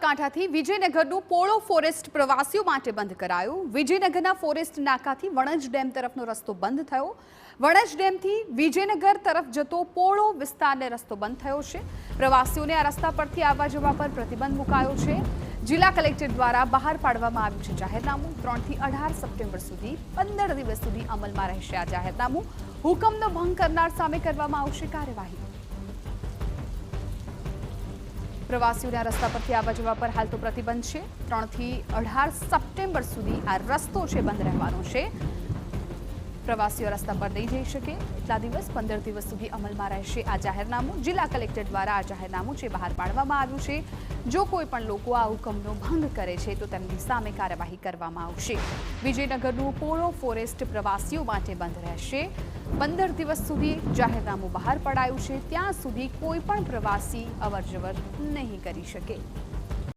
કાંઠાથી વિજયનગરનું પોળો forest પ્રવાસીઓ માટે બંધ કરાયું। વિજયનગરના ફોરેસ્ટ નાકાથી વણજ ડેમ તરફનો રસ્તો બંધ થયો। વણજ ડેમથી વિજયનગર તરફ જતો પોળો વિસ્તારને રસ્તો બંધ થયો છે। પ્રવાસીઓને આ રસ્તા પરથી આવવા જવા પર પ્રતિબંધ મુકાયો છે। જિલ્લા કલેક્ટર દ્વારા બહાર પાડવામાં આવ્યું છે જાહેરનામું। 3 થી 18 સપ્ટેમ્બર સુધી 15 દિવસ સુધી અમલમાં રહેશે આ જાહેરનામું। હુકમનો ભંગ કરનાર સામે કરવામાં આવશે કાર્યવાહી। પ્રવાસીઓને આ રસ્તા પરથી આવવા જવા પર હાલ તો પ્રતિબંધ છે। 3 થી 18 સપ્ટેમ્બર સુધી આ રસ્તો છે બંધ રહેવાનો છે। પ્રવાસીઓ રસ્તા પર નહીં જઈ શકે એટલા દિવસ 15 દિવસ સુધી અમલમાં રહેશે આ જાહેરનામું। જિલ્લા કલેક્ટર દ્વારા આ જાહેરનામું છે બહાર પાડવામાં આવ્યું છે। જો કોઈ પણ લોકો આ હુકમનો ભંગ કરે છે તો તેમની સામે કાર્યવાહી કરવામાં આવશે। વિજયનગરનું પોળો ફોરેસ્ટ પ્રવાસીઓ માટે બંધ રહેશે। 15 દિવસ સુધી જાહેરનામું બહાર પડાયું છે। ત્યાં સુધી કોઈ પણ પ્રવાસી અવરજવર નહીં કરી શકે।